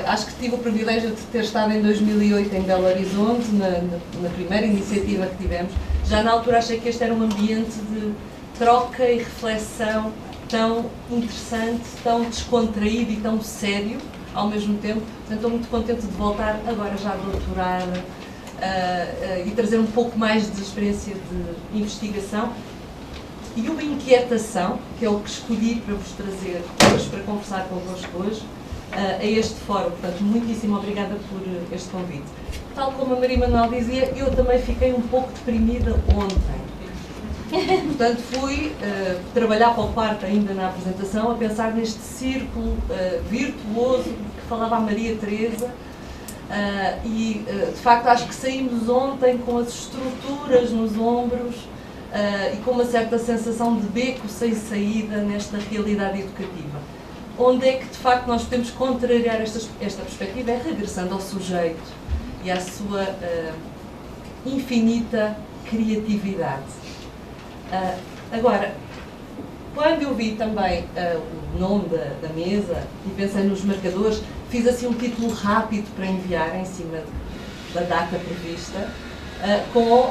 Acho que tive o privilégio de ter estado em 2008 em Belo Horizonte, na primeira iniciativa que tivemos. Já na altura achei que este era um ambiente de troca e reflexão tão interessante, tão descontraído e tão sério ao mesmo tempo. Portanto, estou muito contente de voltar, agora já doutorada, e trazer um pouco mais de experiência de investigação e uma inquietação, que é o que escolhi para vos trazer hoje, para conversar convosco hoje, a este fórum. Portanto, muitíssimo obrigada por este convite. Tal como a Maria Manuel dizia, eu também fiquei um pouco deprimida ontem. Portanto, fui trabalhar para o quarto ainda na apresentação, a pensar neste círculo virtuoso que falava a Maria Teresa, e de facto acho que saímos ontem com as estruturas nos ombros e com uma certa sensação de beco sem saída nesta realidade educativa. Onde é que de facto nós podemos contrariar esta perspectiva? É regressando ao sujeito e à sua infinita criatividade. Agora, quando eu vi também o nome da mesa e pensei nos marcadores, fiz assim um título rápido para enviar em cima da data prevista, com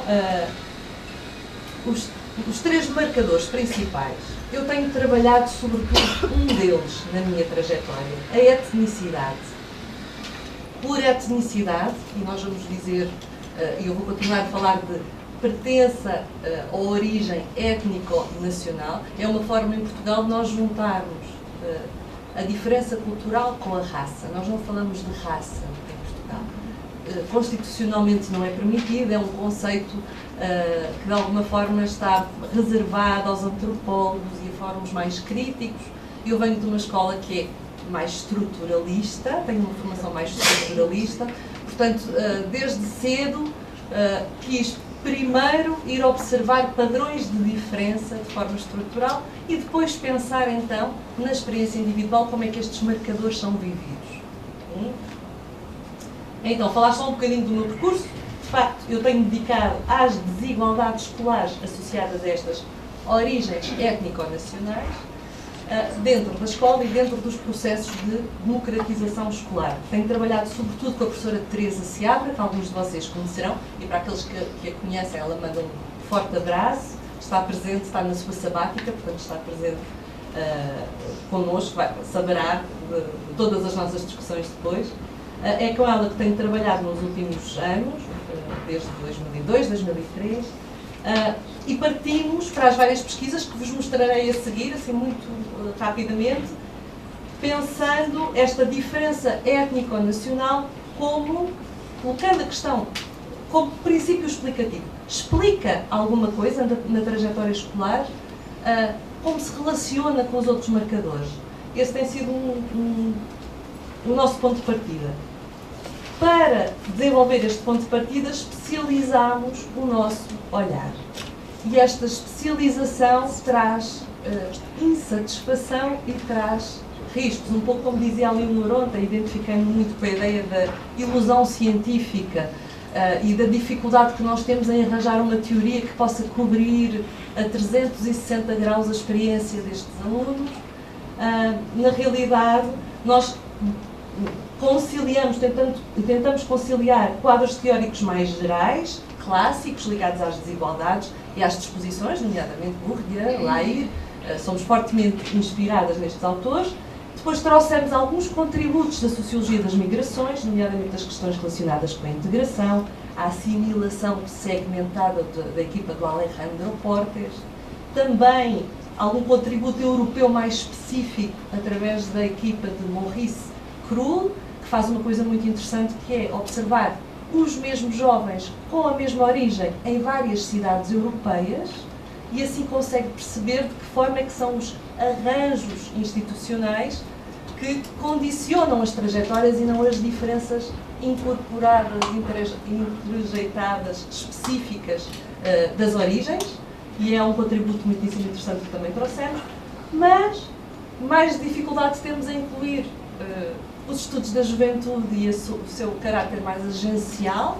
os três marcadores principais. Eu tenho trabalhado sobretudo um deles na minha trajetória, a etnicidade. Por etnicidade, e nós vamos dizer, e eu vou continuar a falar de pertença ou origem étnico-nacional, é uma forma em Portugal de nós juntarmos a diferença cultural com a raça. Nós não falamos de raça em Portugal. Constitucionalmente não é permitido, é um conceito que de alguma forma está reservado aos antropólogos e a fóruns mais críticos. Eu venho de uma escola que é mais estruturalista, tenho uma formação mais estruturalista, portanto, desde cedo quis primeiro ir observar padrões de diferença de forma estrutural e depois pensar então na experiência individual como é que estes marcadores são vividos. Então, falar só um bocadinho do meu percurso. De facto, eu tenho dedicado às desigualdades escolares associadas a estas origens étnico-nacionais dentro da escola e dentro dos processos de democratização escolar. Tenho trabalhado sobretudo com a professora Teresa Seabra, que alguns de vocês conhecerão, e para aqueles que a conhecem, ela manda um forte abraço, está presente, está na sua sabática, portanto está presente connosco, saberá de todas as nossas discussões depois. É com ela que tenho trabalhado nos últimos anos, desde 2002, 2003, e partimos para as várias pesquisas que vos mostrarei a seguir, assim muito rapidamente, pensando esta diferença étnico-nacional como, colocando a questão como princípio explicativo. Explica alguma coisa na trajetória escolar, como se relaciona com os outros marcadores. Esse tem sido o nosso ponto de partida. Para desenvolver este ponto de partida, especializamos o nosso olhar. E esta especialização traz insatisfação e traz riscos. Um pouco como dizia a Leonor ontem, identifiquei-me muito com a ideia da ilusão científica e da dificuldade que nós temos em arranjar uma teoria que possa cobrir a 360 graus a experiência destes alunos. Na realidade, nós tentamos conciliar quadros teóricos mais gerais, clássicos, ligados às desigualdades e às disposições, nomeadamente Bourdieu, Lair, somos fortemente inspiradas nestes autores. Depois trouxemos alguns contributos da sociologia das migrações, nomeadamente as questões relacionadas com a integração, a assimilação segmentada da equipa do Alejandro Portes, também algum contributo europeu mais específico através da equipa de Maurice Krull, que faz uma coisa muito interessante, que é observar os mesmos jovens com a mesma origem em várias cidades europeias e assim consegue perceber de que forma é que são os arranjos institucionais que condicionam as trajetórias e não as diferenças incorporadas, interjeitadas, específicas das origens, e é um contributo muitíssimo interessante que também trouxemos, mas mais dificuldade temos em incluir os estudos da juventude e o seu caráter mais agencial,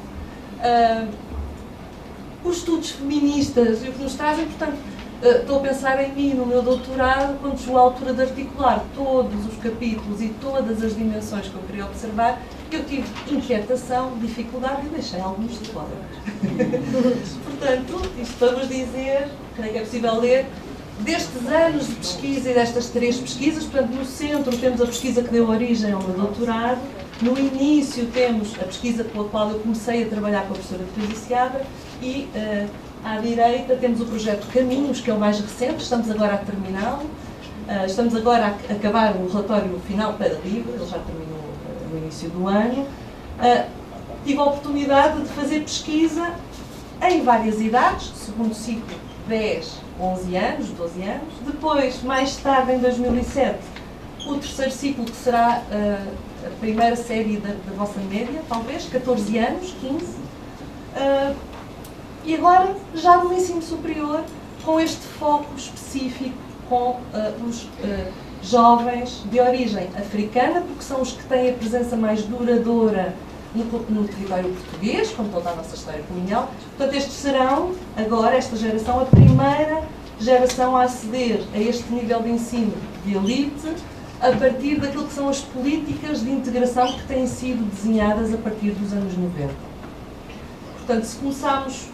os estudos feministas e o que nos trazem, portanto, Estou a pensar em mim, no meu doutorado, quando chegou à altura de articular todos os capítulos e todas as dimensões que eu queria observar, eu tive inquietação, dificuldade e deixei alguns de fora. Portanto, isto para vos dizer, creio que é possível ler, destes anos de pesquisa e destas 3 pesquisas, portanto, no centro temos a pesquisa que deu origem ao meu doutorado, no início temos a pesquisa pela qual eu comecei a trabalhar com a professora Teresa Seabra e à direita temos o projeto Caminhos, que é o mais recente, estamos agora a terminá-lo, estamos agora a acabar o relatório final para livre, ele já terminou no início do ano. Tive a oportunidade de fazer pesquisa em várias idades, segundo ciclo 10, 11 anos, 12 anos, depois, mais tarde, em 2007, o terceiro ciclo, que será a primeira série da vossa média, talvez, 14 anos, 15, e agora, já no ensino superior, com este foco específico com os jovens de origem africana, porque são os que têm a presença mais duradoura no território português, com toda a nossa história colonial. Portanto, estes serão, agora, esta geração, a primeira geração a aceder a este nível de ensino de elite, a partir daquilo que são as políticas de integração que têm sido desenhadas a partir dos anos 90. Portanto, se começarmos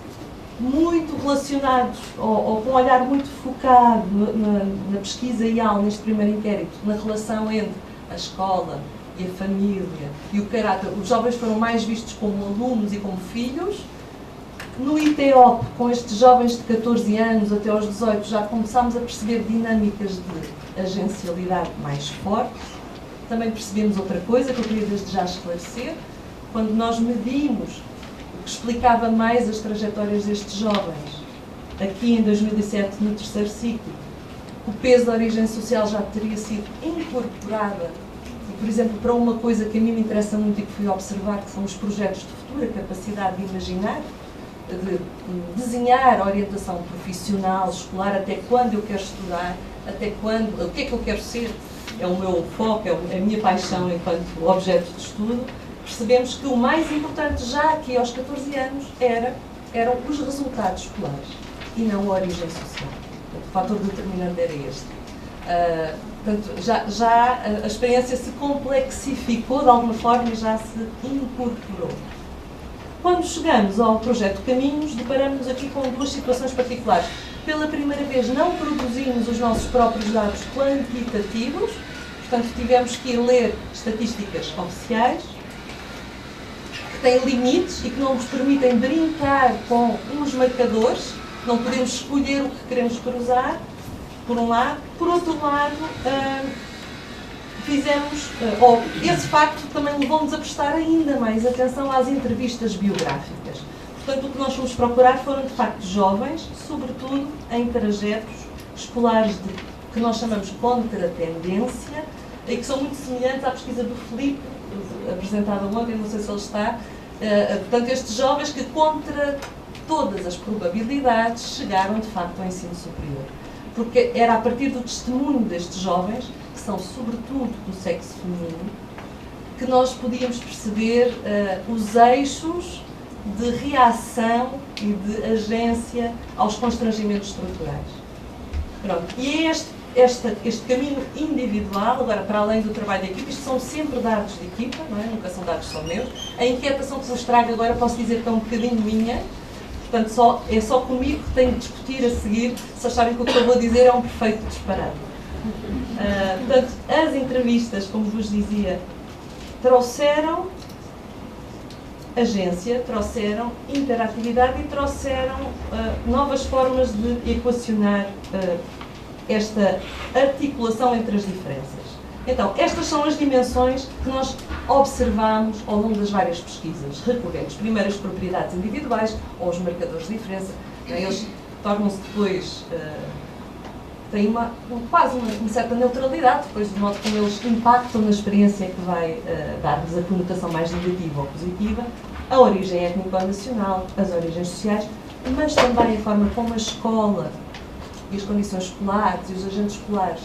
muito relacionados, ou com um olhar muito focado na pesquisa e aula, neste primeiro inquérito, na relação entre a escola e a família e o caráter, os jovens foram mais vistos como alunos e como filhos. No ITEOP, com estes jovens de 14 anos até aos 18, já começámos a perceber dinâmicas de agencialidade mais fortes. Também percebemos outra coisa que eu queria desde já esclarecer. Quando nós medimos o que explicava mais as trajetórias destes jovens, aqui em 2007, no terceiro ciclo, o peso da origem social já teria sido incorporada, e, por exemplo, para uma coisa que a mim me interessa muito e que fui observar, que são os projetos de futuro, a capacidade de imaginar, de desenhar a orientação profissional, escolar, até quando eu quero estudar, até quando, o que é que eu quero ser, é o meu foco, é a minha paixão enquanto objeto de estudo. Percebemos que o mais importante já aqui aos 14 anos eram os resultados escolares e não a origem social. O fator determinante era este. Portanto, já a experiência se complexificou de alguma forma e já se incorporou. Quando chegamos ao projeto Caminhos, deparamos-nos aqui com 2 situações particulares. Pela primeira vez, não produzimos os nossos próprios dados quantitativos, portanto, tivemos que ir ler estatísticas oficiais, que têm limites e que não nos permitem brincar com uns marcadores, não podemos escolher o que queremos cruzar, por um lado. Por outro lado, esse facto também levou-nos a prestar ainda mais atenção às entrevistas biográficas. Portanto, o que nós fomos procurar foram, de facto, jovens, sobretudo em trajetos escolares que nós chamamos de contratendência, e que são muito semelhantes à pesquisa do Filipe, apresentada ontem, não sei se ele está. Portanto, estes jovens que, contra todas as probabilidades, chegaram, de facto, ao ensino superior. Porque era a partir do testemunho destes jovens, que são sobretudo do sexo feminino, que nós podíamos perceber os eixos de reação e de agência aos constrangimentos estruturais. Pronto. E é este caminho individual, agora para além do trabalho de equipa, isto são sempre dados de equipa, não é? Nunca são dados só meus. A inquietação que vos trago agora posso dizer que é um bocadinho minha. Portanto, é só comigo que tenho de discutir a seguir, se acharem que o que eu vou dizer é um perfeito disparate. Portanto, as entrevistas, como vos dizia, trouxeram agência, trouxeram interatividade e trouxeram novas formas de equacionar esta articulação entre as diferenças. Então, estas são as dimensões que nós observamos ao longo das várias pesquisas recorrentes. Primeiro, as propriedades individuais, ou os marcadores de diferença. Eles tornam-se depois, têm quase uma certa neutralidade, depois do modo como eles impactam na experiência que vai dar-nos a conotação mais negativa ou positiva, a origem étnico-nacional, as origens sociais, mas também a forma como a escola e as condições escolares e os agentes escolares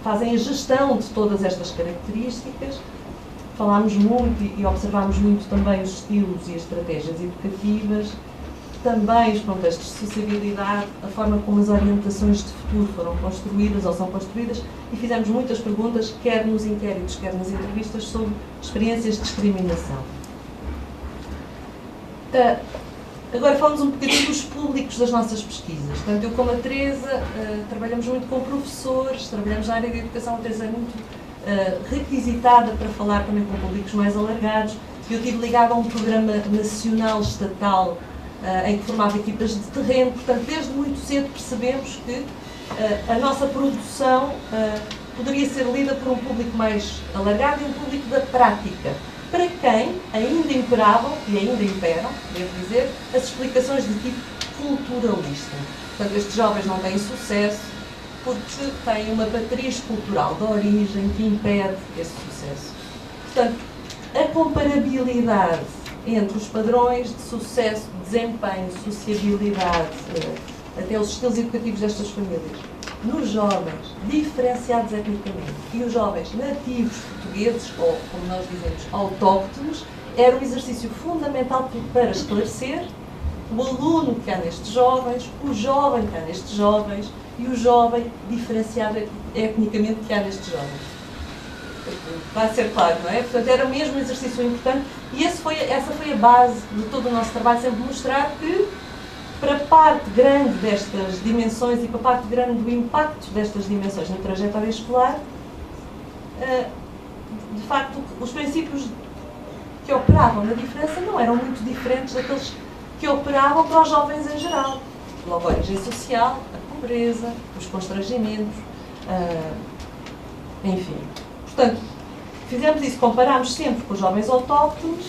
fazem a gestão de todas estas características. Falámos muito e observámos muito também os estilos e as estratégias educativas também os contextos de sociabilidade, a forma como as orientações de futuro foram construídas ou são construídas, e fizemos muitas perguntas, quer nos inquéritos, quer nas entrevistas, sobre experiências de discriminação. Agora falamos um bocadinho dos públicos das nossas pesquisas. Portanto, eu como a Teresa, trabalhamos muito com professores, trabalhamos na área da educação, a Teresa é muito requisitada para falar também com públicos mais alargados. Eu estive ligada a um programa nacional, estatal, em que formava equipas de terreno. Portanto, desde muito cedo percebemos que a nossa produção poderia ser lida por um público mais alargado e um público da prática, para quem ainda imperavam, e ainda imperam, devo dizer, as explicações de tipo culturalista. Portanto, estes jovens não têm sucesso porque têm uma matriz cultural de origem que impede esse sucesso. Portanto, a comparabilidade entre os padrões de sucesso, desempenho, sociabilidade, até os estilos educativos destas famílias, nos jovens diferenciados etnicamente e os jovens nativos portugueses, ou como nós dizemos, autóctonos, era um exercício fundamental para esclarecer o aluno que há nestes jovens, o jovem que há nestes jovens e o jovem diferenciado etnicamente que há nestes jovens. Vai ser claro, não é? Portanto, era mesmo um exercício importante e essa foi a base de todo o nosso trabalho, sempre mostrar que, para parte grande destas dimensões e para parte grande do impacto destas dimensões na trajetória escolar, de facto, os princípios que operavam na diferença não eram muito diferentes daqueles que operavam para os jovens em geral. Logo, a origem social, a pobreza, os constrangimentos, enfim. Portanto, fizemos isso, comparámos sempre com os jovens autóctonos,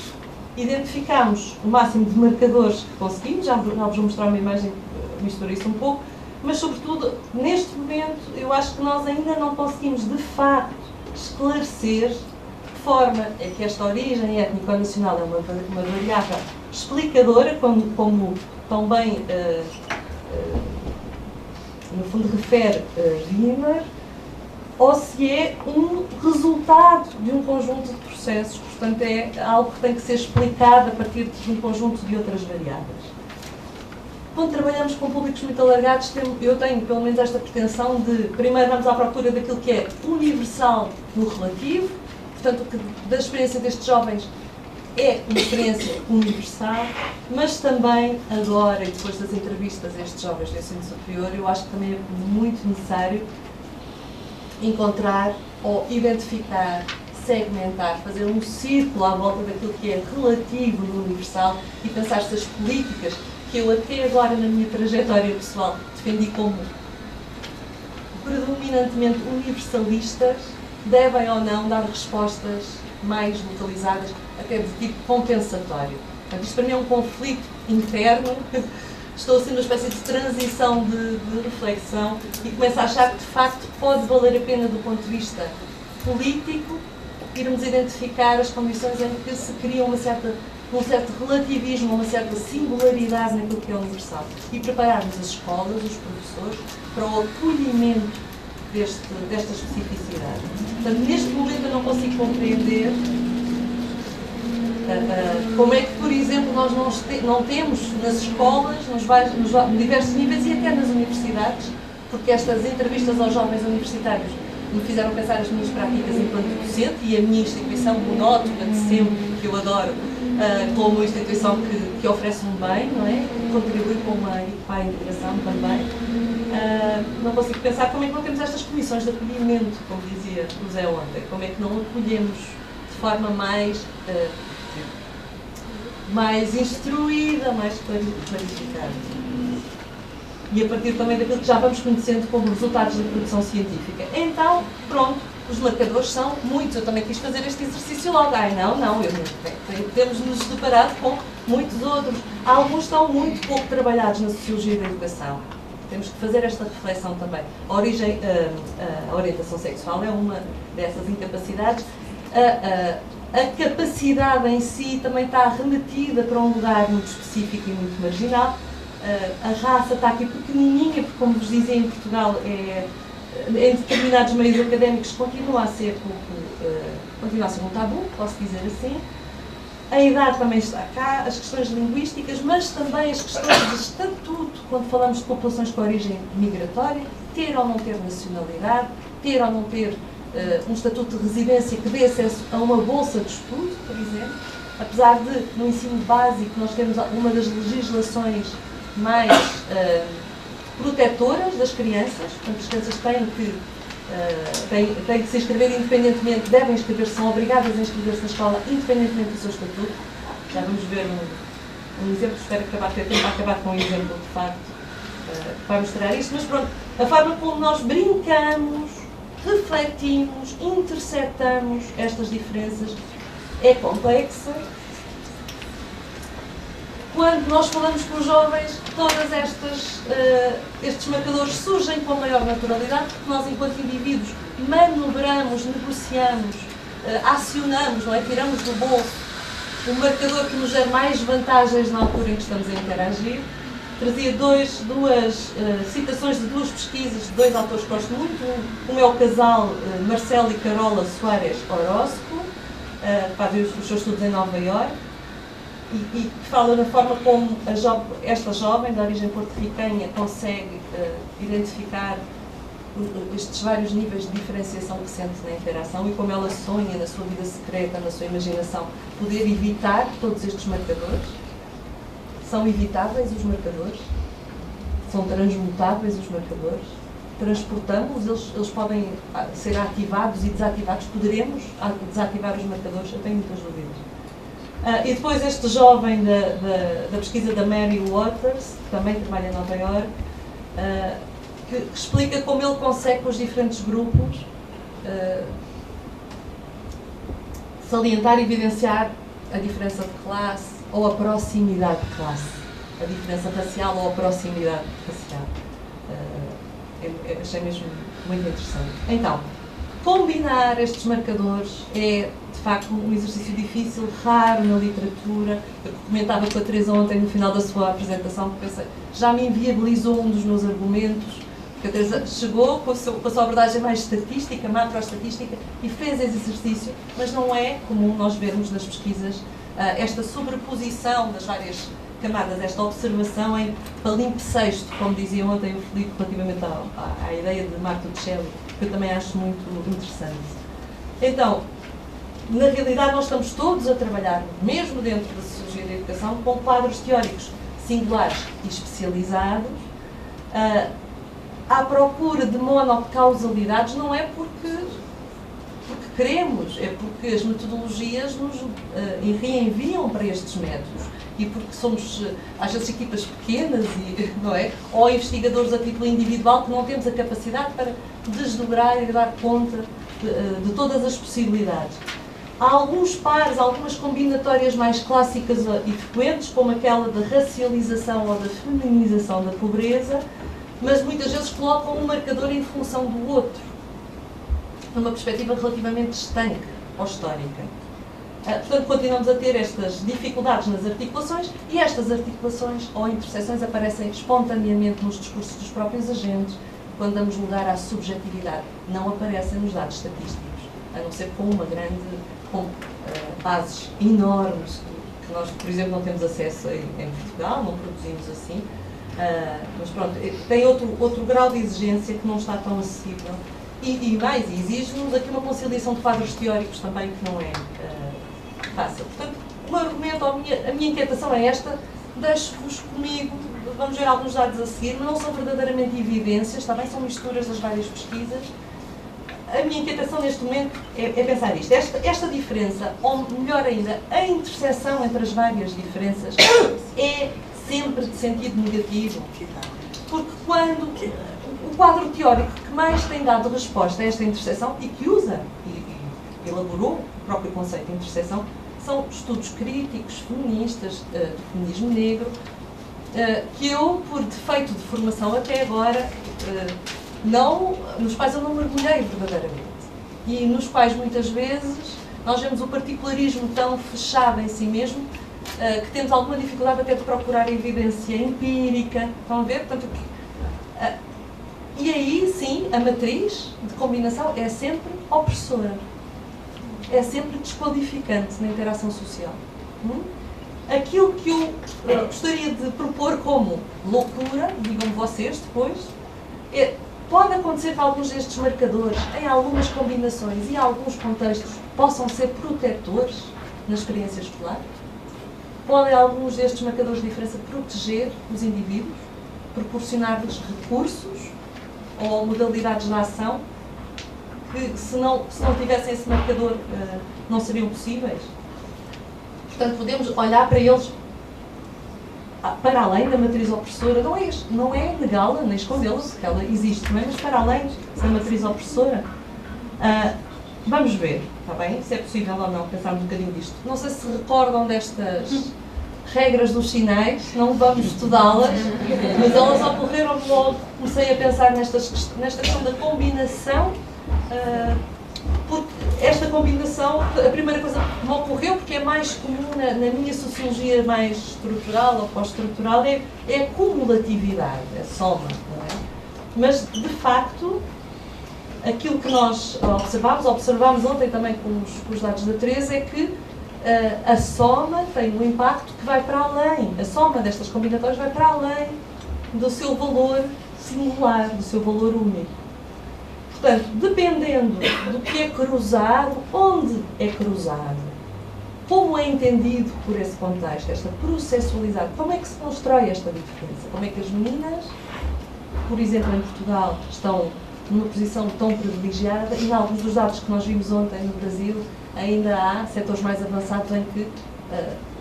identificámos o máximo de marcadores que conseguimos, já vos vou mostrar uma imagem que mistura isso um pouco, mas sobretudo, neste momento, eu acho que nós ainda não conseguimos, de facto, esclarecer de que forma é que esta origem étnico-nacional é uma variável explicadora, como tão bem, no fundo, refere Wimmer, ou se é um resultado de um conjunto de processos, portanto é algo que tem que ser explicado a partir de um conjunto de outras variáveis. Quando trabalhamos com públicos muito alargados, eu tenho pelo menos esta pretensão de, primeiro vamos à procura daquilo que é universal no relativo, portanto que da experiência destes jovens é uma experiência universal, mas também agora, e depois das entrevistas a estes jovens do ensino superior, eu acho que também é muito necessário encontrar ou identificar, segmentar, fazer um círculo à volta daquilo que é relativo no universal e pensar se as políticas que eu até agora na minha trajetória pessoal defendi como predominantemente universalistas devem ou não dar respostas mais localizadas, até de tipo compensatório. Portanto, isto para mim é um conflito interno. Estou assim numa espécie de transição de reflexão e começo a achar que de facto pode valer a pena do ponto de vista político irmos identificar as condições em que se cria um certo relativismo, uma certa singularidade naquilo que é universal e prepararmos as escolas, os professores, para o acolhimento desta especificidade. Portanto, neste momento eu não consigo compreender como é que, por exemplo, nós não temos nas escolas, nos diversos níveis e até nas universidades, porque estas entrevistas aos jovens universitários me fizeram pensar as minhas práticas enquanto docente e a minha instituição, o Nótica de sempre, que eu adoro, como uma instituição que oferece um bem, não é? Contribui para a integração também. Não consigo pensar como é que não temos estas comissões de acolhimento, como dizia o Zé ontem, como é que não acolhemos de forma mais instruída, mais clarificada. E a partir também daquilo que já vamos conhecendo como resultados da produção científica. Então, pronto, os marcadores são muitos. Eu também quis fazer este exercício logo. Temos nos deparado com muitos outros. Alguns estão muito pouco trabalhados na sociologia da educação. Temos que fazer esta reflexão também. A orientação sexual é uma dessas incapacidades. A capacidade em si também está remetida para um lugar muito específico e muito marginal. A raça está aqui pequenininha, porque, como vos dizia, em Portugal, em determinados meios académicos, continua a ser um tabu, posso dizer assim. A idade também está cá, as questões linguísticas, mas também as questões de estatuto, quando falamos de populações com origem migratória, ter ou não ter nacionalidade, ter ou não ter um estatuto de residência que dê acesso a uma bolsa de estudo, por exemplo. Apesar de, no ensino básico, nós temos uma das legislações mais protetoras das crianças, portanto, as crianças têm que se inscrever independentemente, devem inscrever-se, são obrigadas a inscrever-se na escola independentemente do seu estatuto. Já vamos ver um exemplo, espero ter tempo para acabar com um exemplo de facto para mostrar isto, mas pronto, a forma como nós brincamos, refletimos, interceptamos estas diferenças é complexa. Quando nós falamos com os jovens, todos estes marcadores surgem com maior naturalidade, porque nós, enquanto indivíduos, manobramos, negociamos, acionamos, não é? Tiramos do bolso o marcador que nos gera mais vantagens na altura em que estamos a interagir. Trazia duas citações de duas pesquisas de dois autores que gosto muito. Um é o casal Marcelo e Carola Soares Orozco, fazem os seus estudos em Nova Iorque, e que fala na forma como esta jovem de origem porto-ricanha consegue identificar estes vários níveis de diferenciação que sente na interação e como ela sonha na sua vida secreta, na sua imaginação, poder evitar todos estes marcadores. São evitáveis os marcadores, são transmutáveis os marcadores, transportamos, eles podem ser ativados e desativados, poderemos desativar os marcadores, eu tenho muitas dúvidas. E depois este jovem da pesquisa da Mary Waters, que também trabalha em Nova Iorque, que explica como ele consegue com os diferentes grupos salientar e evidenciar a diferença de classe ou a proximidade de classe, a diferença racial ou a proximidade racial. Achei mesmo muito interessante. Então, combinar estes marcadores é, de facto, um exercício difícil, raro na literatura. Eu comentava com a Teresa ontem, no final da sua apresentação, que pensei, já me inviabilizou um dos meus argumentos, porque a Teresa chegou com a sua abordagem mais estatística, macroestatística, e fez esse exercício, mas não é comum nós vermos nas pesquisas esta sobreposição das várias camadas, esta observação em palimpsesto, como dizia ontem o Filipe, relativamente à ideia de Martuchelli, que eu também acho muito interessante. Então, na realidade, nós estamos todos a trabalhar, mesmo dentro da sociologia da educação, com quadros teóricos singulares e especializados, à procura de monocausalidades, não é porque queremos, é porque as metodologias nos reenviam para estes métodos e porque somos, às vezes, equipas pequenas, não é? Ou investigadores a título individual que não temos a capacidade para desdobrar e dar conta de todas as possibilidades. Há alguns pares, algumas combinatórias mais clássicas e frequentes, como aquela da racialização ou da feminização da pobreza, mas muitas vezes colocam um marcador em função do outro, numa perspectiva relativamente estanque ou histórica. Portanto, continuamos a ter estas dificuldades nas articulações e estas articulações ou interseções aparecem espontaneamente nos discursos dos próprios agentes quando damos lugar à subjetividade. Não aparecem nos dados estatísticos, a não ser com bases enormes que nós, por exemplo, não temos acesso em Portugal, não produzimos assim. Mas pronto, tem outro grau de exigência que não está tão acessível. E mais, exige-nos aqui uma conciliação de quadros teóricos também que não é fácil. Portanto, o meu argumento, a minha inquietação é esta, deixo-vos comigo, vamos ver alguns dados a seguir, mas não são verdadeiramente evidências, também são misturas das várias pesquisas. A minha inquietação neste momento é pensar isto. Esta diferença, ou melhor ainda, a interseção entre as várias diferenças é sempre de sentido negativo. Porque quando o quadro teórico que mais tem dado resposta a esta interseção e que usa e elaborou o próprio conceito de interseção são estudos críticos, feministas, do feminismo negro, que eu, por defeito de formação até agora, nos quais eu não mergulhei verdadeiramente. E nos quais, muitas vezes, nós vemos o particularismo tão fechado em si mesmo, que temos alguma dificuldade até de procurar a evidência empírica. Estão a ver? Portanto, e aí, sim, a matriz de combinação é sempre opressora. É sempre desqualificante na interação social. Aquilo que eu gostaria de propor como loucura, digam-me vocês depois, pode acontecer que alguns destes marcadores, em algumas combinações e em alguns contextos, possam ser protetores na experiência escolar? Podem alguns destes marcadores de diferença proteger os indivíduos? Proporcionar-lhes recursos ou modalidades de ação que, se não tivessem esse marcador, não seriam possíveis? Portanto, podemos olhar para eles para além da matriz opressora. Não é negá-la nem escondê-la, porque ela existe também, mas para além da matriz opressora. Vamos ver, está bem? Se é possível ou não pensar um bocadinho disto. Não sei se recordam destas regras dos sinais, não vamos estudá-las, mas elas ocorreram-me logo. Comecei a pensar nesta questão da combinação, porque esta combinação, a primeira coisa que me ocorreu, porque é mais comum na minha sociologia mais estrutural ou pós-estrutural, é a cumulatividade, a soma, não é? Mas, de facto, aquilo que nós observámos ontem também com os dados da Teresa, é que a soma tem um impacto que vai para além, a soma destas combinatórias vai para além do seu valor singular, do seu valor único. Portanto, dependendo do que é cruzado, onde é cruzado, como é entendido por esse contexto, esta processualidade, como é que se constrói esta diferença? Como é que as meninas, por exemplo, em Portugal, estão numa posição tão privilegiada, e em alguns dos dados que nós vimos ontem no Brasil, ainda há setores mais avançados em que,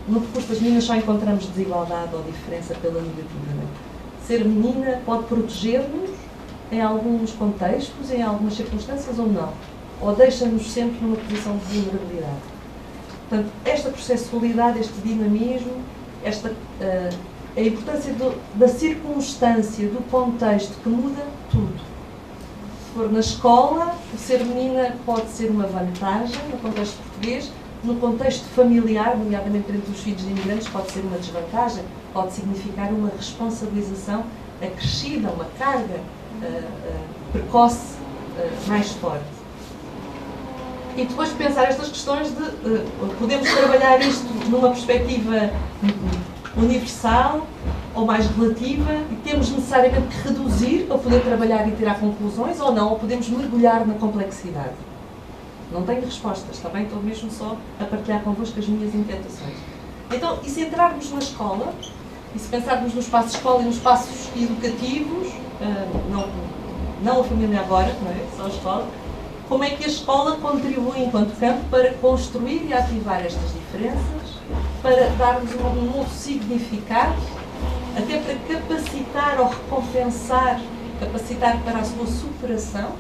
no percurso das meninas, só encontramos desigualdade ou diferença pela negativa. Ser menina pode proteger-nos em alguns contextos, em algumas circunstâncias ou não? Ou deixa-nos sempre numa posição de vulnerabilidade? Portanto, esta processualidade, este dinamismo, a importância da circunstância, do contexto, que muda tudo. Se for na escola, o ser menina pode ser uma vantagem no contexto português, no contexto familiar, nomeadamente entre os filhos de imigrantes, pode ser uma desvantagem, pode significar uma responsabilização acrescida, uma carga precoce mais forte. E depois de pensar estas questões podemos trabalhar isto numa perspectiva universal ou mais relativa, e temos necessariamente que reduzir para poder trabalhar e tirar conclusões, ou não, ou podemos mergulhar na complexidade. Não tenho respostas, está bem? Estou mesmo só a partilhar convosco as minhas inquietações. Então, e se entrarmos na escola, e se pensarmos no espaço escola e nos espaços educativos, não a família agora, não é? Só a escola, como é que a escola contribui enquanto campo para construir e ativar estas diferenças, para darmos um novo significado, até para capacitar ou recompensar, capacitar para a sua superação?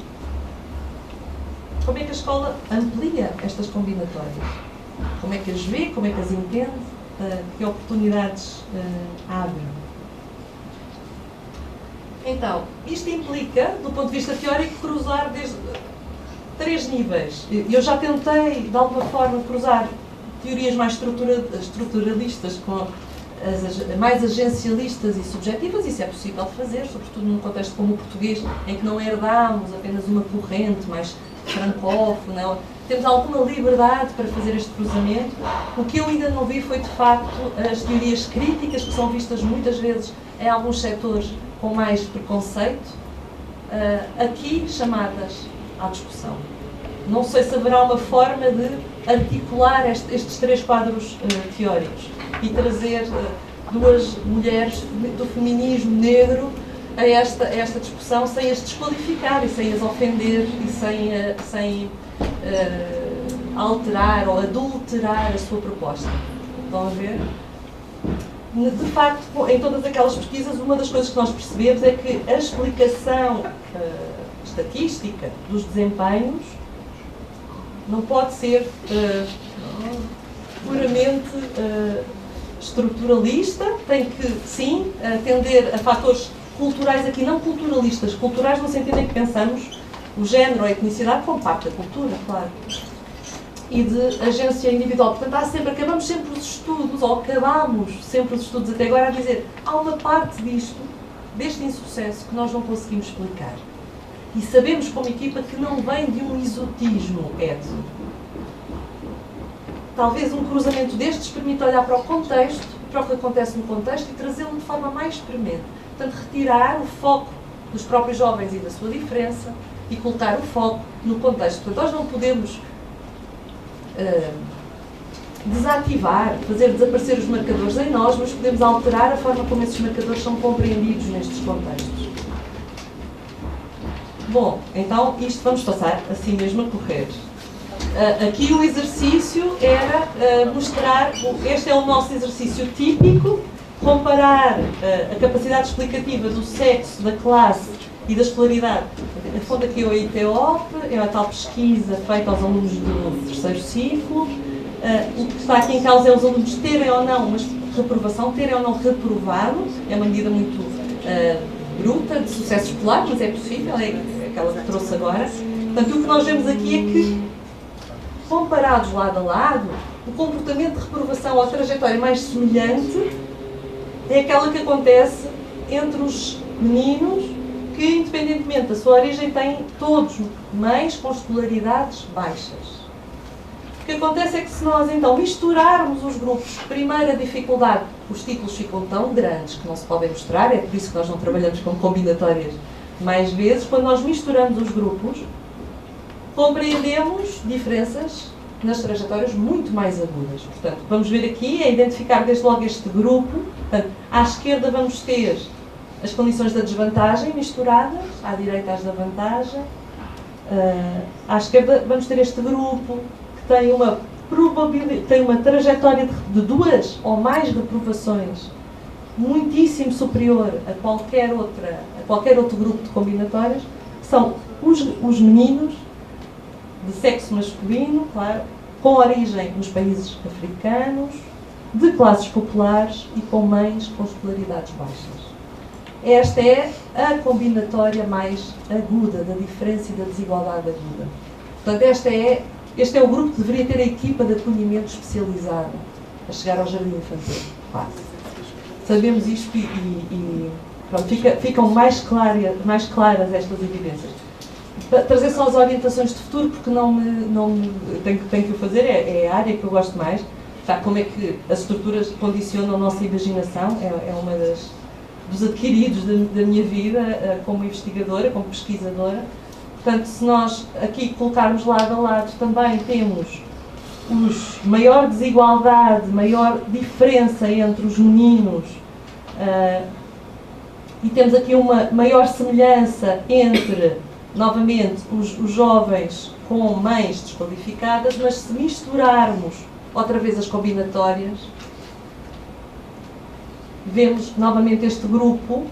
Como é que a escola amplia estas combinatórias? Como é que as vê, como é que as entende, que oportunidades abre? Então, isto implica, do ponto de vista teórico, cruzar desde 3 níveis. Eu já tentei, de alguma forma, cruzar teorias mais estruturalistas com mais agencialistas e subjetivas. Isso é possível fazer, sobretudo num contexto como o português, em que não herdámos apenas uma corrente mais francófona. Temos alguma liberdade para fazer este cruzamento. O que eu ainda não vi foi, de facto, as teorias críticas, que são vistas muitas vezes em alguns setores com mais preconceito, aqui chamadas à discussão. Não sei se haverá uma forma de articular estes 3 quadros teóricos e trazer 2 mulheres do feminismo negro a esta discussão sem as desqualificar e sem as ofender e sem alterar ou adulterar a sua proposta. Estão a ver? De facto, em todas aquelas pesquisas, uma das coisas que nós percebemos é que a explicação estatística dos desempenhos não pode ser puramente estruturalista, tem que, sim, atender a fatores culturais aqui, não culturalistas, culturais no sentido em que pensamos o género ou a etnicidade como parte da cultura, claro, e de agência individual. Portanto, acabamos sempre os estudos, ou acabamos sempre os estudos até agora a dizer, há uma parte deste insucesso que nós não conseguimos explicar. E sabemos como equipa que não vem de um exotismo étnico. talvez um cruzamento destes permite olhar para o contexto, para o que acontece no contexto e trazê-lo de forma mais premente. Portanto, retirar o foco dos próprios jovens e da sua diferença e colocar o foco no contexto. Portanto, nós não podemos desativar, fazer desaparecer os marcadores em nós, mas podemos alterar a forma como esses marcadores são compreendidos nestes contextos. Bom, então isto vamos passar assim mesmo a correr. Aqui o exercício era mostrar, este é o nosso exercício típico, comparar a capacidade explicativa do sexo, da classe e da escolaridade. A fonte aqui é o ITOP, é a tal pesquisa feita aos alunos do terceiro ciclo. O que está aqui em causa é os alunos terem ou não uma reprovação, terem ou não reprovado. É uma medida muito bruta de sucesso escolar, mas é possível, é aquela que trouxe agora. Portanto, o que nós vemos aqui é que, comparados lado a lado, o comportamento de reprovação ou a trajetória mais semelhante é aquela que acontece entre os meninos que, independentemente da sua origem, têm todos mães com escolaridades baixas. O que acontece é que se nós então misturarmos os grupos, primeira dificuldade, os títulos ficam tão grandes que não se podem mostrar, é por isso que nós não trabalhamos com combinatórias mais vezes. Quando nós misturamos os grupos, compreendemos diferenças nas trajetórias muito mais agudas. Portanto, vamos ver aqui, é identificar desde logo este grupo. Portanto, à esquerda vamos ter as condições da desvantagem misturadas, à direita as da vantagem. À esquerda vamos ter este grupo que tem uma probabilidade, tem uma trajetória de 2 ou mais reprovações muitíssimo superior a qualquer outro grupo de combinatórias, que são os meninos de sexo masculino, claro, com origem nos países africanos, de classes populares e com mães com escolaridades baixas. Esta é a combinatória mais aguda da diferença e da desigualdade aguda. Portanto, este é o grupo que deveria ter a equipa de acolhimento especializado a chegar ao jardim infantil. Sabemos isto e pronto, ficam mais claras estas evidências. Para trazer só as orientações de futuro, porque tenho que o fazer, é a área que eu gosto mais. Sabe como é que as estruturas condicionam a nossa imaginação? É uma dos adquiridos da minha vida como investigadora, como pesquisadora. Portanto, se nós aqui colocarmos lado a lado, também temos maior desigualdade, maior diferença entre os meninos e temos aqui uma maior semelhança entre, novamente, os jovens com mães desqualificadas, mas se misturarmos outra vez as combinatórias, vemos novamente este grupo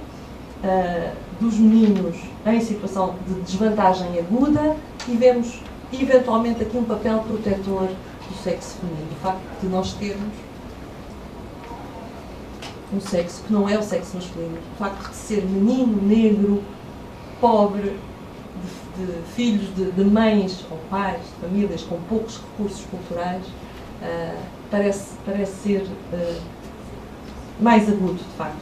dos meninos em situação de desvantagem aguda e vemos eventualmente aqui um papel protetor do sexo feminino, o facto de nós termos um sexo que não é o sexo masculino, o facto de ser menino, negro, pobre, de filhos de mães ou pais, de famílias com poucos recursos culturais, parece ser mais agudo, de facto.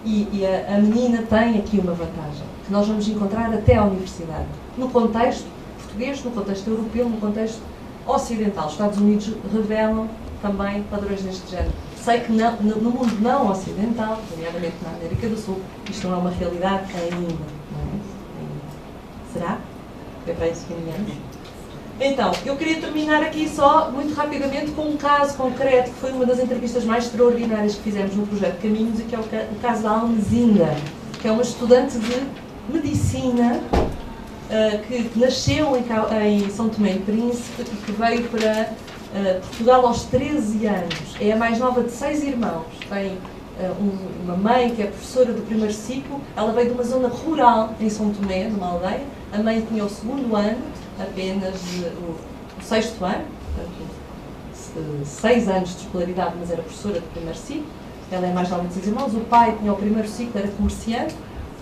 E a menina tem aqui uma vantagem, que nós vamos encontrar até à universidade. No contexto português, no contexto europeu, no contexto ocidental. Os Estados Unidos revelam também padrões deste género. Sei que no mundo não ocidental, nomeadamente na América do Sul, isto não é uma realidade ainda. Não é? Será? É para isso que enganamos. Então, eu queria terminar aqui só, muito rapidamente, com um caso concreto, que foi uma das entrevistas mais extraordinárias que fizemos no Projeto Caminhos, e que é o caso da Almezinda, que é uma estudante de medicina que nasceu em São Tomé e Príncipe e que veio para Portugal aos 13 anos. É a mais nova de 6 irmãos. Tem uma mãe que é professora do primeiro ciclo. Ela veio de uma zona rural em São Tomé, numa aldeia. A mãe tinha o 2º ano, apenas o 6º ano, portanto, 6 anos de escolaridade, mas era professora do primeiro ciclo. Ela é a mais nova de 6 irmãos. O pai tinha o primeiro ciclo, era comerciante.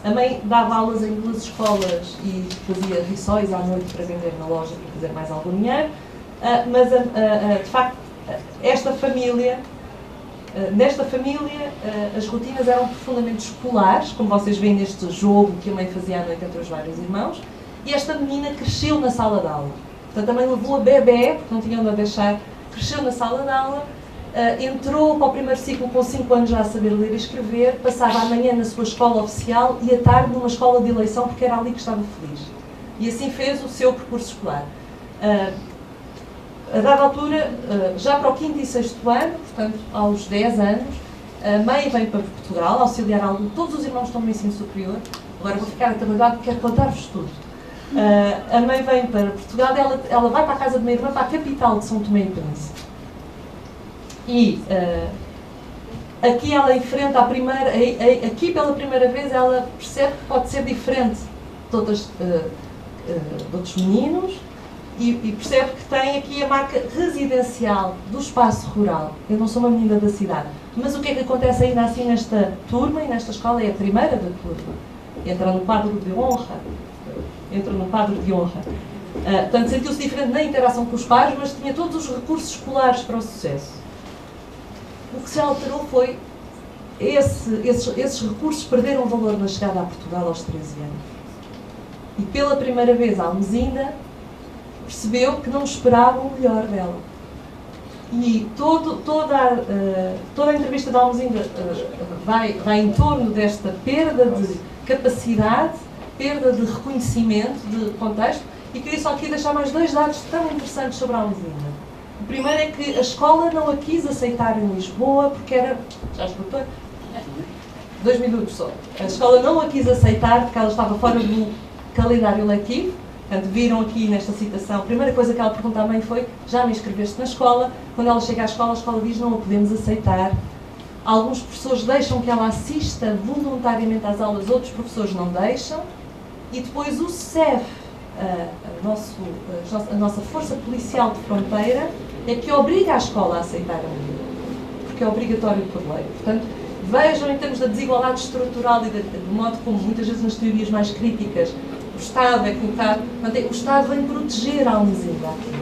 A mãe dava aulas em 2 escolas e fazia rissóis à noite para vender na loja para fazer mais algum dinheiro. Mas, de facto, nesta família, as rotinas eram profundamente escolares, como vocês veem neste jogo que a mãe fazia à noite entre os vários irmãos, e esta menina cresceu na sala de aula. Portanto, a mãe levou a bebé, porque não tinha onde a deixar, cresceu na sala de aula, entrou para o primeiro ciclo com 5 anos já a saber ler e escrever, passava a manhã na sua escola oficial e à tarde numa escola de eleição, porque era ali que estava feliz. E assim fez o seu percurso escolar. A dada altura, já para o 5º e 6º ano, portanto, aos 10 anos, a mãe vem para Portugal, auxiliar aluno. Todos os irmãos estão no ensino superior. Agora vou ficar atabalhado porque quero contar-vos tudo. A mãe vem para Portugal, ela vai para a casa de uma irmã, para a capital de São Tomé e Príncipe. E aqui ela enfrenta aqui pela primeira vez ela percebe que pode ser diferente de outros meninos e percebe que tem aqui a marca residencial do espaço rural. Eu não sou uma menina da cidade, mas o que é que acontece ainda assim nesta turma e nesta escola? É a primeira da turma. Entra no quadro de honra. Portanto, sentiu-se diferente na interação com os pais, mas tinha todos os recursos escolares para o sucesso. O que se alterou foi esses recursos perderam valor na chegada a Portugal aos 13 anos. E pela primeira vez a Almesinda percebeu que não esperava o melhor dela. E toda a entrevista da Almesinda vai em torno desta perda de capacidade, perda de reconhecimento, de contexto, e queria só aqui deixar mais 2 dados tão interessantes sobre a Almesinda. O primeiro é que a escola não a quis aceitar em Lisboa, porque era... Já esgotou? 2 minutos só. A escola não a quis aceitar porque ela estava fora do calendário letivo. Portanto, viram aqui nesta citação, a primeira coisa que ela pergunta à mãe foi: já me inscreveste na escola? Quando ela chega à escola, a escola diz: não a podemos aceitar. Alguns professores deixam que ela assista voluntariamente às aulas, outros professores não deixam. E depois o SEF, a nossa Força Policial de Fronteira, é que obriga a escola a aceitar a medida, porque é obrigatório por lei. Portanto, vejam em termos da desigualdade estrutural e do modo como, muitas vezes nas teorias mais críticas, o Estado é colocado. O Estado vem proteger a Almesinda aqui.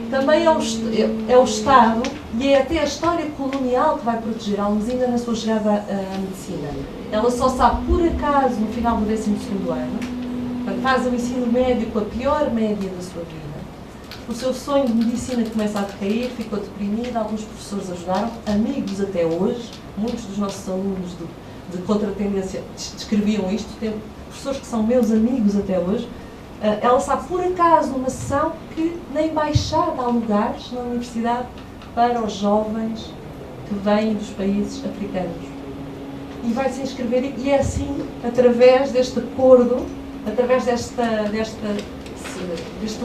Também é o Estado e é até a história colonial que vai proteger a Almesinda na sua chegada à medicina. Ela só sabe, por acaso, no final do 12º ano, portanto, faz o ensino médio com a pior média da sua vida. O seu sonho de medicina começa a decair, ficou deprimida, alguns professores ajudaram, amigos até hoje, muitos dos nossos alunos de contratendência descreviam isto, tem professores que são meus amigos até hoje. Ela sabe, por acaso, numa sessão que na embaixada há lugares na universidade para os jovens que vêm dos países africanos. E vai se inscrever, e é assim, através deste acordo, através deste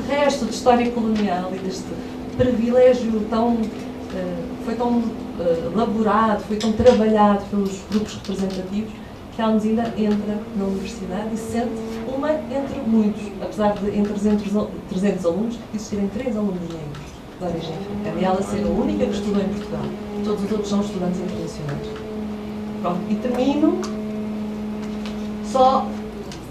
resto de história colonial e deste privilégio foi tão elaborado, foi tão trabalhado pelos grupos representativos, que a Almesinda entra na universidade e se sente uma entre muitos, apesar de entre 300 alunos existirem 3 alunos negros de origem africana e ela ser a única que estudou em Portugal. Todos os outros são estudantes internacionais. Pronto, e termino só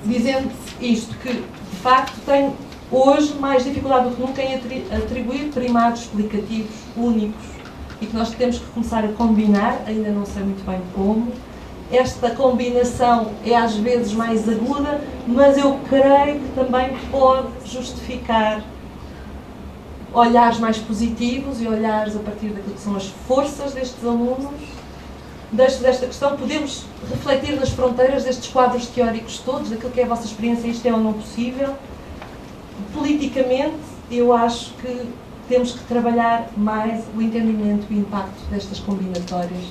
dizendo isto, que de facto tenho hoje mais dificuldade do que nunca em atribuir primados explicativos únicos e que nós temos que começar a combinar, ainda não sei muito bem como. Esta combinação é às vezes mais aguda, mas eu creio que também pode justificar olhares mais positivos e olhares a partir daquilo que são as forças destes alunos. Desta questão, podemos refletir nas fronteiras destes quadros teóricos todos, daquilo que é a vossa experiência, isto é ou não possível. Politicamente, eu acho que temos que trabalhar mais o entendimento e o impacto destas combinatórias.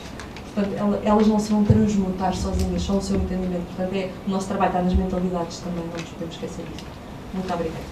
Portanto, elas não se vão transmutar sozinhas, só o seu entendimento. Portanto, o nosso trabalho está nas mentalidades também, não nos podemos esquecer disso. Muito obrigada.